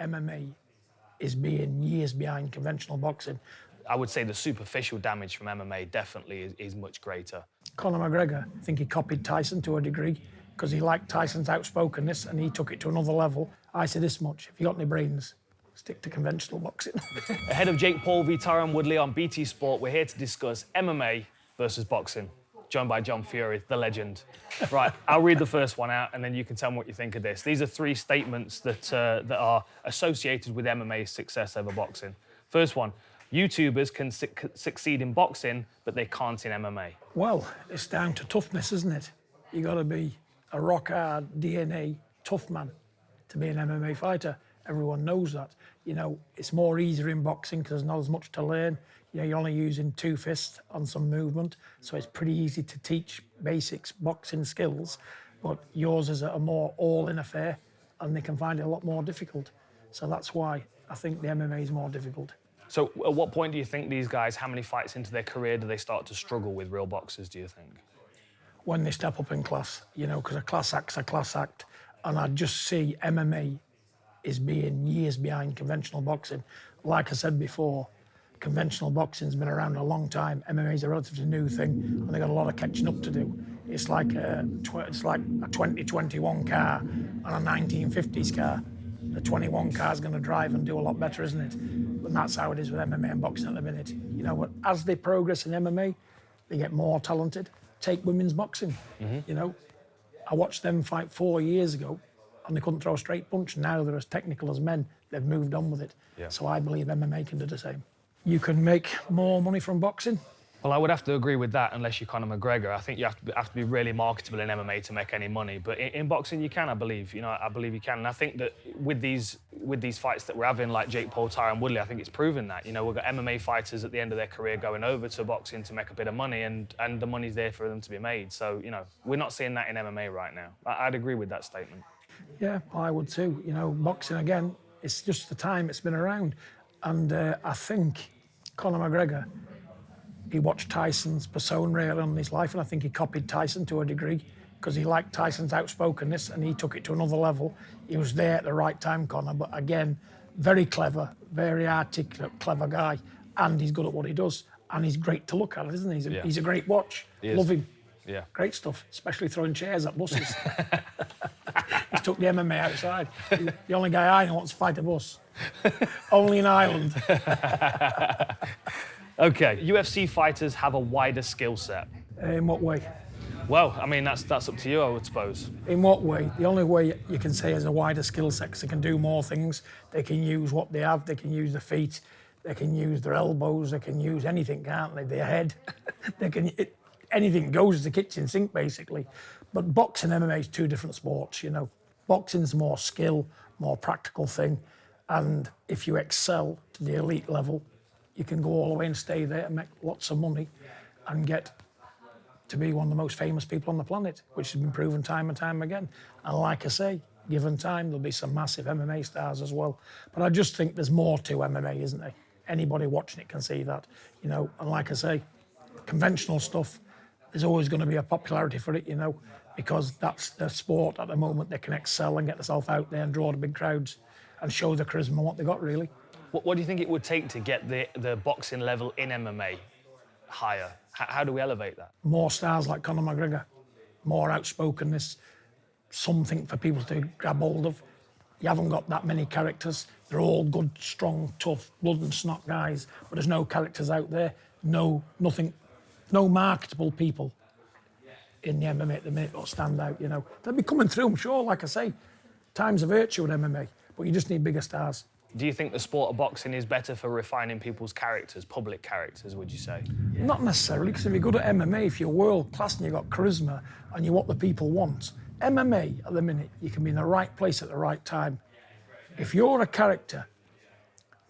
MMA is being years behind conventional boxing. I would say the superficial damage from MMA definitely is much greater. Conor McGregor, I think he copied Tyson to a degree because he liked Tyson's outspokenness and he took it to another level. I say this much, if you got any brains, stick to conventional boxing. Ahead of Jake Paul v Tyron Woodley on BT Sport, we're here to discuss MMA versus boxing, joined by John Fury, the legend. Right, I'll read the first one out and then you can tell me what you think of this. These are three statements that are associated with MMA's success over boxing. First one, YouTubers can succeed in boxing, but they can't in MMA. Well, it's down to toughness, isn't it? You got to be a rock-hard DNA tough man to be an MMA fighter. Everyone knows that. You know, it's more easier in boxing because there's not as much to learn. You know, you're only using two fists on some movement, so it's pretty easy to teach basics boxing skills. But yours is a more all-in affair, and they can find it a lot more difficult. So that's why I think the MMA is more difficult. So at what point do you think these guys, how many fights into their career do they start to struggle with real boxers, do you think? When they step up in class, you know, because a class act's a class act. And I just see MMA is being years behind conventional boxing. Like I said before, conventional boxing's been around a long time. MMA is a relatively new thing, and they've got a lot of catching up to do. It's like a 2021 car and a 1950s car. The 21 car is going to drive and do a lot better, isn't it? And that's how it is with MMA and boxing at the minute. You know, but as they progress in MMA, they get more talented. Take women's boxing. You know, I watched them fight 4 years ago, and they couldn't throw a straight punch. Now they're as technical as men. They've moved on with it. Yeah. So I believe MMA can do the same. You can make more money from boxing. Well, I would have to agree with that unless you're Conor McGregor. I think you have to be really marketable in MMA to make any money. But in boxing, you can, I believe. You know, I believe you can. And I think that with these fights that we're having, like Jake Paul, Tyron Woodley, I think it's proven that. You know, we've got MMA fighters at the end of their career going over to boxing to make a bit of money, and the money's there for them to be made. So, you know, we're not seeing that in MMA right now. I'd agree with that statement. Yeah, I would too. You know, boxing, again, it's just the time it's been around. And I think Conor McGregor, he watched Tyson's persona early on in his life, and I think he copied Tyson to a degree because he liked Tyson's outspokenness and he took it to another level. He was there at the right time, Conor, but again, very clever, very articulate, clever guy, and he's good at what he does, and he's great to look at, isn't he? He's a great watch. Love him. Yeah. Great stuff, especially throwing chairs at buses. He's took the MMA outside. He's the only guy I know wants to fight a bus. Only in Ireland. Okay, UFC fighters have a wider skill set. In what way? Well, I mean, that's up to you, I would suppose. In what way? The only way you can say is a wider skill set, because they can do more things. They can use what they have. They can use their feet. They can use their elbows. They can use anything, can't they? Their head. Anything goes as a kitchen sink, basically. But boxing and MMA is two different sports, you know. Boxing's more skill, more practical thing. And if you excel to the elite level, you can go all the way and stay there and make lots of money and get to be one of the most famous people on the planet, which has been proven time and time again. And like I say, given time, there'll be some massive MMA stars as well. But I just think there's more to MMA, isn't there? Anybody watching it can see that, you know. And like I say, conventional stuff, there's always going to be a popularity for it, you know, because that's the sport at the moment. They can excel and get themselves out there and draw the big crowds and show the charisma what they got, really. What do you think it would take to get the boxing level in MMA higher? How do we elevate that? More stars like Conor McGregor, more outspokenness, something for people to grab hold of. You haven't got that many characters. They're all good, strong, tough, blood and snot guys, but there's no characters out there, nothing, no marketable people in the MMA at the minute will stand out, you know. They'll be coming through, I'm sure, like I say. Time's a virtue in MMA, but you just need bigger stars. Do you think the sport of boxing is better for refining people's characters, public characters, would you say? Not necessarily, because if you're good at MMA, if you're world class and you've got charisma and you're what the people want, MMA at the minute, you can be in the right place at the right time. If you're a character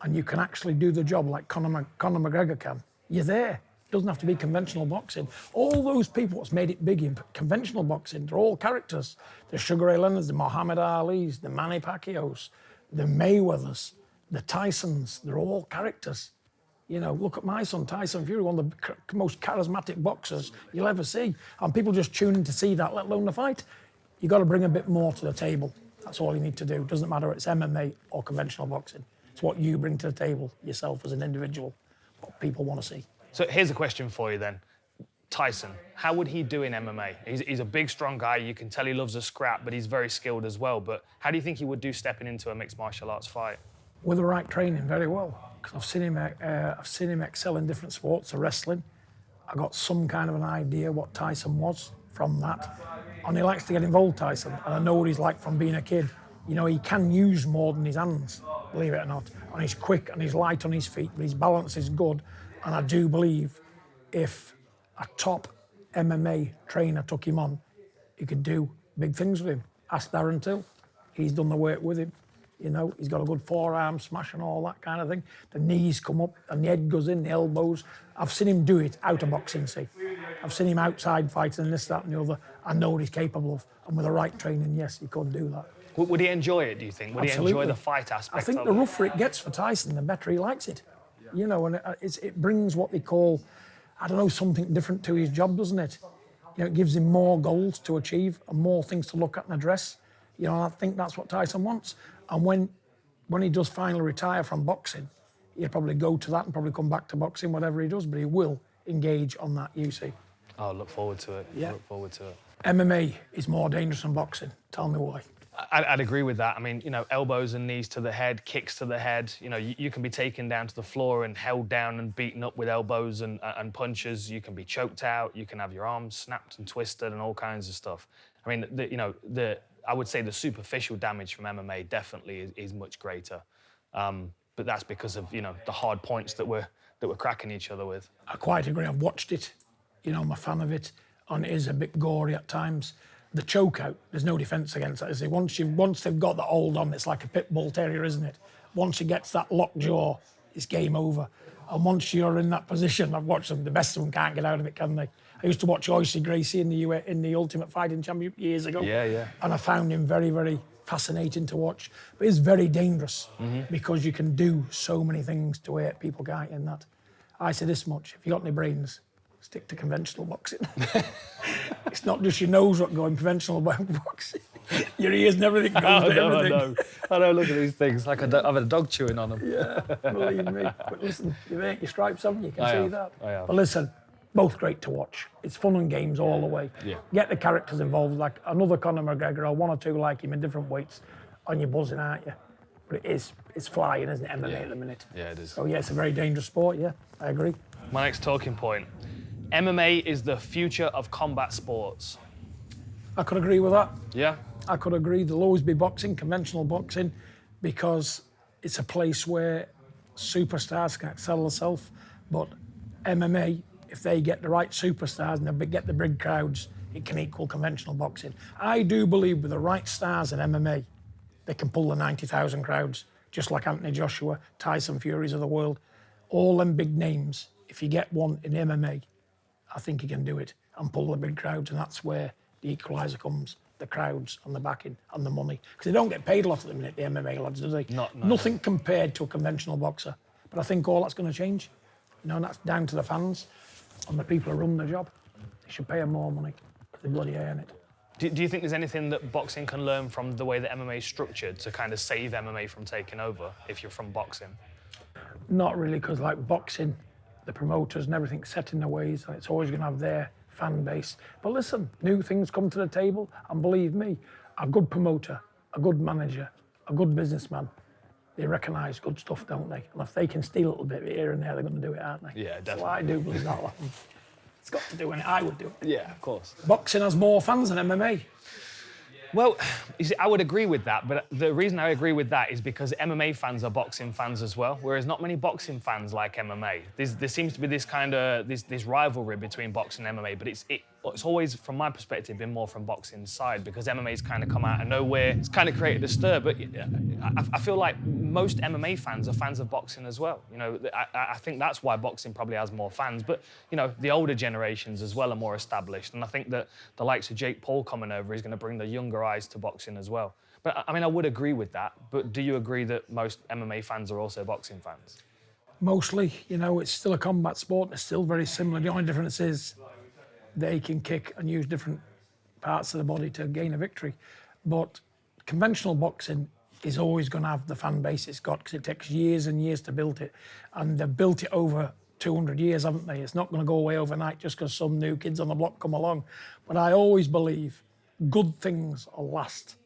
and you can actually do the job like Conor McGregor can, you're there. It doesn't have to be conventional boxing. All those people that's made it big in conventional boxing, they're all characters. The Sugar Ray Leonards, the Muhammad Ali's, the Manny Pacquiao's, the Mayweathers, the Tysons, they're all characters. You know, look at my son, Tyson Fury, one of the most charismatic boxers you'll ever see. And people just tune in to see that, let alone the fight. You've got to bring a bit more to the table. That's all you need to do. Doesn't matter if it's MMA or conventional boxing. It's what you bring to the table yourself as an individual, what people want to see. So here's a question for you then. Tyson, how would he do in MMA? He's a big, strong guy. You can tell he loves a scrap, but he's very skilled as well. But how do you think he would do stepping into a mixed martial arts fight? With the right training, very well. Because I've seen him excel in different sports, so wrestling. I got some kind of an idea what Tyson was from that. And he likes to get involved, Tyson. And I know what he's like from being a kid. You know, he can use more than his hands, believe it or not. And he's quick and he's light on his feet, but his balance is good. And I do believe if a top MMA trainer took him on, he could do big things with him. Ask Darren Till. He's done the work with him. You know, he's got a good forearm smash and all that kind of thing. The knees come up and the head goes in, the elbows. I've seen him do it out of boxing, see. I've seen him outside fighting this, that and the other. I know what he's capable of. And with the right training, yes, he could do that. Would he enjoy it, do you think? Would Absolutely. he enjoy the fight aspect I think of the it? rougher it gets for Tyson, the better he likes it. You know, and it brings what they call, I don't know, something different to his job, doesn't it? You know, it gives him more goals to achieve and more things to look at and address. You know, and I think that's what Tyson wants. And when he does finally retire from boxing, he'll probably go to that and probably come back to boxing, whatever he does, but he will engage on that, you see. Oh, look forward to it. Yeah. Look forward to it. MMA is more dangerous than boxing. Tell me why. I'd agree with that. I mean, you know, elbows and knees to the head, kicks to the head. You know, you can be taken down to the floor and held down and beaten up with elbows and punches. You can be choked out. You can have your arms snapped and twisted and all kinds of stuff. I mean, I would say the superficial damage from MMA definitely is much greater. But that's because of, you know, the hard points that we're cracking each other with. I quite agree. I've watched it. You know, I'm a fan of it. And it is a bit gory at times. The choke out, there's no defence against that, is there? Once they've got the hold on, it's like a pit bull terrier, isn't it? Once he gets that locked jaw, it's game over. And once you're in that position, I've watched them, the best of them can't get out of it, can they? I used to watch Oyster Gracie in the Ultimate Fighting Championship years ago. Yeah. And I found him very, very fascinating to watch. But it's very dangerous because you can do so many things to hurt people, can't you, in that? I say this much, if you got any brains, stick to conventional boxing. It's not just your nose what going conventional boxing. Your ears and everything goes to everything. I know, look at these things. Like I've had a dog chewing on them. Yeah, believe me. But listen, you've earned your stripes, haven't you? You can see that. I have. But listen, both great to watch. It's fun and games all the way. Yeah. Get the characters involved, like another Conor McGregor or one or two like him in different weights, and you're buzzing, aren't you? But it's flying, isn't it, MMA at the minute? Yeah, it is. So yeah, it's a very dangerous sport, yeah, I agree. My next talking point. MMA is the future of combat sports. I could agree with that. Yeah? I could agree. There'll always be boxing, conventional boxing, because it's a place where superstars can excel themselves. But MMA, if they get the right superstars and they get the big crowds, it can equal conventional boxing. I do believe with the right stars in MMA, they can pull the 90,000 crowds, just like Anthony Joshua, Tyson Furies of the world. All them big names, if you get one in MMA, I think you can do it and pull the big crowds, and that's where the equaliser comes, the crowds and the backing and the money. Because they don't get paid a lot at the minute, the MMA lads, do they? No. Nothing compared to a conventional boxer. But I think all that's going to change. You know, and that's down to the fans and the people who run the job. They should pay them more money because they bloody earn it. Do you think there's anything that boxing can learn from the way that MMA is structured to kind of save MMA from taking over if you're from boxing? Not really, because like boxing, the promoters and everything set in their ways, and it's always going to have their fan base. But listen, new things come to the table, and believe me, a good promoter, a good manager, a good businessman, they recognise good stuff, don't they? And if they can steal a little bit here and there, they're going to do it, aren't they? Yeah, definitely. So I do believe that'll happen. It's got to do, and I would do it. Yeah, of course. Boxing has more fans than MMA. Well, you see, I would agree with that, but the reason I agree with that is because MMA fans are boxing fans as well, whereas not many boxing fans like MMA. There seems to be this kind of this rivalry between boxing and MMA, but it's always, from my perspective, been more from boxing's side because MMA's kind of come out of nowhere. It's kind of created a stir, but I feel like most MMA fans are fans of boxing as well. You know, I think that's why boxing probably has more fans, but you know, the older generations as well are more established, and I think that the likes of Jake Paul coming over is going to bring the younger eyes to boxing as well. But I mean, I would agree with that, but do you agree that most MMA fans are also boxing fans? Mostly, you know, it's still a combat sport. It's still very similar. The only difference is they can kick and use different parts of the body to gain a victory. But conventional boxing is always going to have the fan base it's got because it takes years and years to build it. And they've built it over 200 years, haven't they? It's not going to go away overnight just because some new kids on the block come along. But I always believe good things will last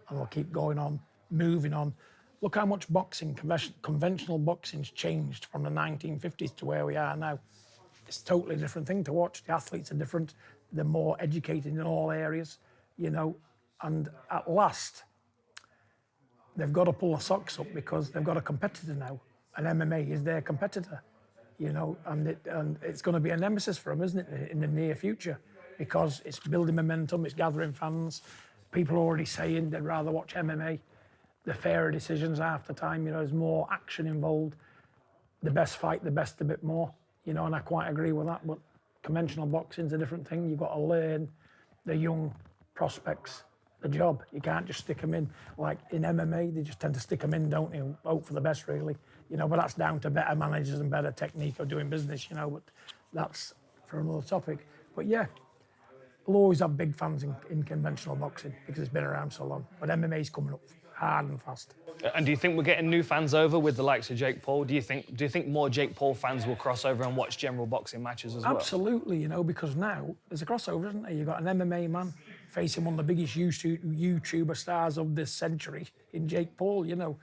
and will keep going on, moving on. Look how much boxing, conventional boxing's changed from the 1950s to where we are now. It's a totally different thing to watch. The athletes are different. They're more educated in all areas, you know. And at last, they've got to pull their socks up because they've got a competitor now. And MMA is their competitor, you know. And it's going to be a nemesis for them, isn't it, in the near future? Because it's building momentum, it's gathering fans. People are already saying they'd rather watch MMA. The fairer decisions half the time, you know, there's more action involved. The best fight, the best a bit more, you know, and I quite agree with that. But conventional boxing's a different thing. You've got to learn the young prospects the job. You can't just stick them in. Like in MMA, they just tend to stick them in, don't you? Hope for the best, really. You know, but that's down to better managers and better technique of doing business, you know, but that's for another topic. But yeah, we'll always have big fans in conventional boxing because it's been around so long. But MMA's coming up hard and fast. And do you think we're getting new fans over with the likes of Jake Paul? Do you think more Jake Paul fans will cross over and watch general boxing matches as well? Absolutely, you know, because now there's a crossover, isn't there? You've got an MMA man facing one of the biggest YouTuber stars of this century in Jake Paul, you know,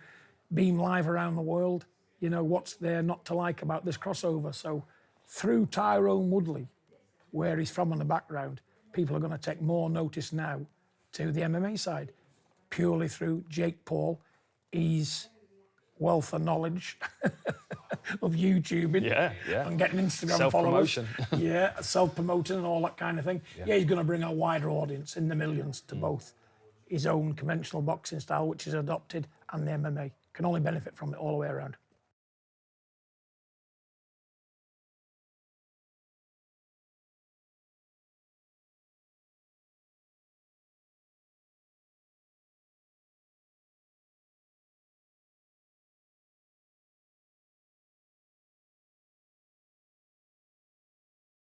being live around the world. You know, what's there not to like about this crossover? So through Tyron Woodley, where he's from in the background, people are going to take more notice now to the MMA side, purely through Jake Paul, his wealth of knowledge of YouTubing and getting Instagram followers. Yeah, self-promoting and all that kind of thing. Yeah, he's going to bring a wider audience in the millions to both his own conventional boxing style, which is adopted, and the MMA. Can only benefit from it all the way around.